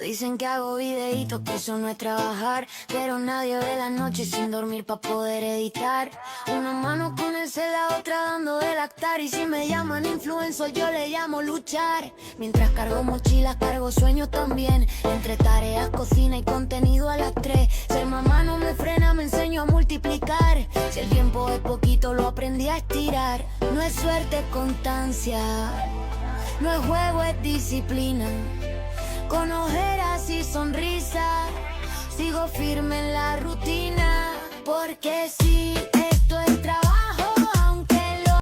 Dicen que hago videitos, que eso no es trabajar, pero nadie ve la noche sin dormir pa' poder editar. Una mano con el cel, la otra dando de lactar, y si me llaman influencer yo le llamo luchar. Mientras cargo mochilas, cargo sueños también. Entre tareas, cocina y contenido a las 3. Ser mamá no me frena, me enseño a multiplicar. Si el tiempo es poquito, lo aprendí a estirar. No es suerte, es constancia. No es juego, es disciplina. Con ojeras y sonrisa, sigo firme en la rutina, porque